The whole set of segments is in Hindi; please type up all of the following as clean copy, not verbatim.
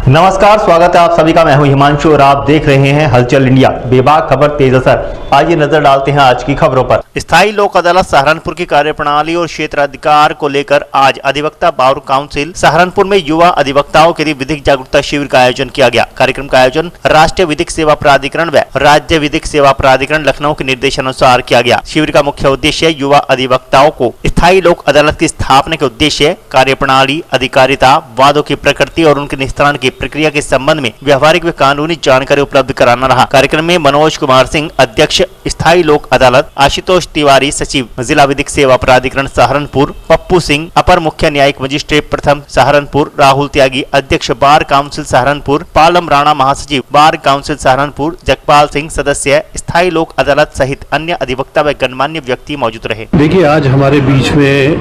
नमस्कार, स्वागत है आप सभी का। मैं हूं हिमांशु और आप देख रहे हैं हलचल इंडिया। बेबाक खबर तेज असर। आइए नजर डालते हैं आज की खबरों पर। स्थायी लोक अदालत सहारनपुर की कार्यप्रणाली और क्षेत्राधिकार को लेकर आज अधिवक्ता बार काउंसिल सहारनपुर में युवा अधिवक्ताओं के लिए विधिक जागरूकता शिविर का आयोजन किया गया। कार्यक्रम का आयोजन राष्ट्रीय विधिक सेवा प्राधिकरण व राज्य विधिक सेवा प्राधिकरण लखनऊ के निर्देशानुसार किया गया। शिविर का मुख्य उद्देश्य युवा अधिवक्ताओं को स्थायी लोक अदालत की स्थापना के उद्देश्य, कार्यप्रणाली, अधिकारिता, वादों की प्रकृति और उनके निस्तारण की प्रक्रिया के संबंध में व्यवहारिक व कानूनी जानकारी उपलब्ध कराना रहा। कार्यक्रम में मनोज कुमार सिंह, अध्यक्ष स्थायी लोक अदालत, आशुतोष तिवारी, सचिव जिला विधिक सेवा प्राधिकरण सहारनपुर, पप्पू सिंह, अपर मुख्य न्यायिक मजिस्ट्रेट प्रथम सहारनपुर, राहुल त्यागी, अध्यक्ष बार काउंसिल सहारनपुर, पालम राणा, महासचिव बार काउंसिल सहारनपुर, जगपाल सिंह, सदस्य स्थायी लोक अदालत सहित अन्य अधिवक्ता व गणमान्य व्यक्ति मौजूद रहे। देखिए, आज हमारे बीच में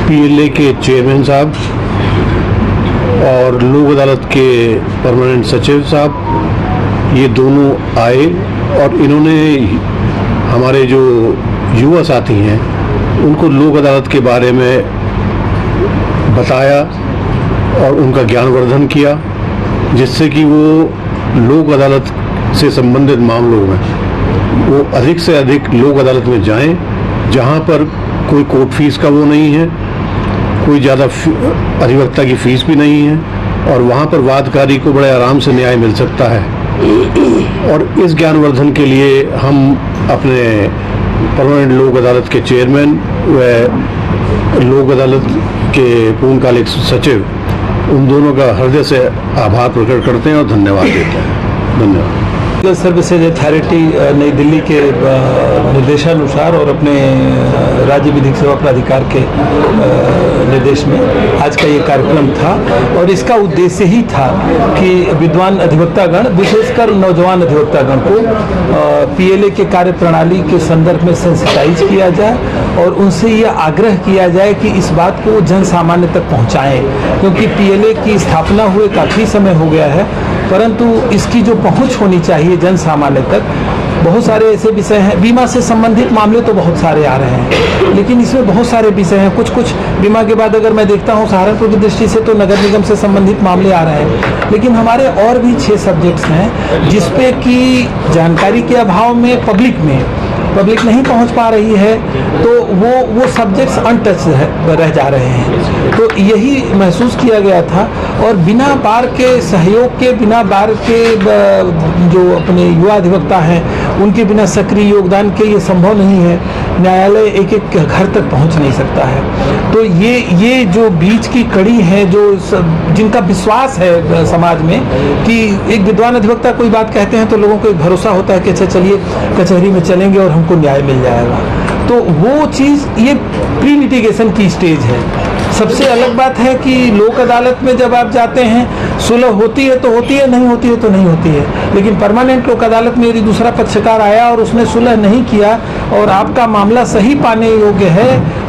पीएलए के चेयरमैन साहब और लोक अदालत के परमानेंट सचिव साहब, ये दोनों आए और इन्होंने हमारे जो युवा साथी हैं उनको लोक अदालत के बारे में बताया और उनका ज्ञानवर्धन किया, जिससे कि वो लोक अदालत से संबंधित मामलों में वो अधिक से अधिक लोक अदालत में जाएं, जहां पर कोई कोर्ट फीस का वो नहीं है, कोई ज़्यादा अधिवक्ता की फीस भी नहीं है और वहाँ पर वादकारी को बड़े आराम से न्याय मिल सकता है। और इस ज्ञानवर्धन के लिए हम अपने परमानेंट लोक अदालत के चेयरमैन व लोक अदालत के पूर्णकालिक सचिव, उन दोनों का हृदय से आभार प्रकट करते हैं और धन्यवाद देते हैं। धन्यवाद। सर्विसेज अथॉरिटी नई दिल्ली के निर्देशानुसार और अपने राज्य विधिक सेवा प्राधिकार के निर्देश में आज का ये कार्यक्रम था और इसका उद्देश्य ही था कि विद्वान अधिवक्तागण, विशेषकर नौजवान अधिवक्तागण को पीएलए के कार्यप्रणाली के संदर्भ में सेंसिटाइज किया जाए और उनसे ये आग्रह किया जाए कि इस बात को जन सामान्य तक पहुँचाएँ, क्योंकि पीएलए की स्थापना हुए काफ़ी समय हो गया है, परंतु इसकी जो पहुँच होनी चाहिए जन सामान्य तक, बहुत सारे ऐसे विषय हैं। बीमा से संबंधित मामले तो बहुत सारे आ रहे हैं, लेकिन इसमें बहुत सारे विषय हैं। कुछ बीमा के बाद अगर मैं देखता हूँ सहारनपुर की दृष्टि से तो नगर निगम से संबंधित मामले आ रहे हैं, लेकिन हमारे और भी 6 सब्जेक्ट्स हैं जिसपे कि जानकारी के अभाव में पब्लिक नहीं पहुंच पा रही है, तो वो सब्जेक्ट्स अनटच रह जा रहे हैं। तो यही महसूस किया गया था और बिना बार के सहयोग के, बिना बार के जो अपने युवा अधिवक्ता हैं उनके बिना सक्रिय योगदान के ये संभव नहीं है। न्यायालय एक एक घर तक पहुंच नहीं सकता है। तो ये जो बीच की कड़ी है, जो जिनका विश्वास है समाज में कि एक विद्वान अधिवक्ता कोई बात कहते हैं तो लोगों को एक भरोसा होता है कि अच्छा चलिए कचहरी में चलेंगे और हमको न्याय मिल जाएगा, तो वो चीज़ ये प्री लिटिगेशन की स्टेज है। सबसे अलग बात है कि लोक अदालत में जब आप जाते हैं, सुलह होती है तो होती है, नहीं होती है तो नहीं होती है, लेकिन परमानेंट लोक अदालत में यदि दूसरा पक्षकार आया और उसने सुलह नहीं किया और आपका मामला सही पाने योग्य है,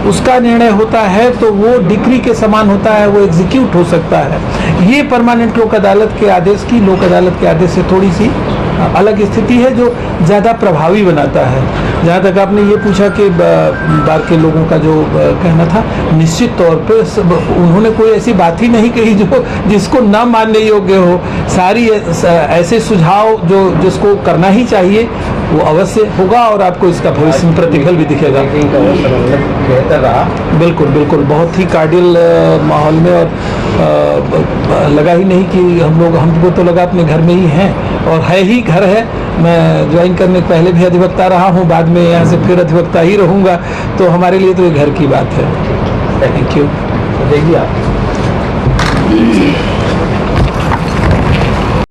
उसका निर्णय होता है तो वो डिक्री के समान होता है, वो एग्जीक्यूट हो सकता है। ये परमानेंट लोक अदालत के आदेश की लोक अदालत के आदेश से थोड़ी सी अलग स्थिति है, जो ज़्यादा प्रभावी बनाता है। जहाँ तक आपने ये पूछा कि बार के लोगों का जो कहना था, निश्चित तौर पे उन्होंने कोई ऐसी बात ही नहीं कही जो जिसको न मानने योग्य हो। सारी ऐसे सुझाव जो जिसको करना ही चाहिए वो अवश्य होगा और आपको इसका भविष्य में प्रतिफल भी दिखेगा। बेहतर रहा, बिल्कुल बहुत ही कार्डियल माहौल में, और लगा ही नहीं कि हमको तो लगा अपने घर में ही हैं और है ही घर है। मैं ज्वाइन करने पहले भी अधिवक्ता रहा हूँ, बाद में यहाँ से फिर अधिवक्ता ही रहूँगा, तो हमारे लिए तो ये घर की बात है। Thank you. देखिए आप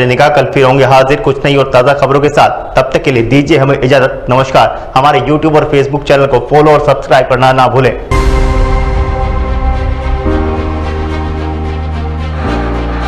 निकाह, कल फिर होंगे हाजिर कुछ नई और ताज़ा खबरों के साथ। तब तक के लिए दीजिए हमें इजाजत। नमस्कार। हमारे YouTube और Facebook चैनल को फॉलो और सब्सक्राइब करना ना भूलें।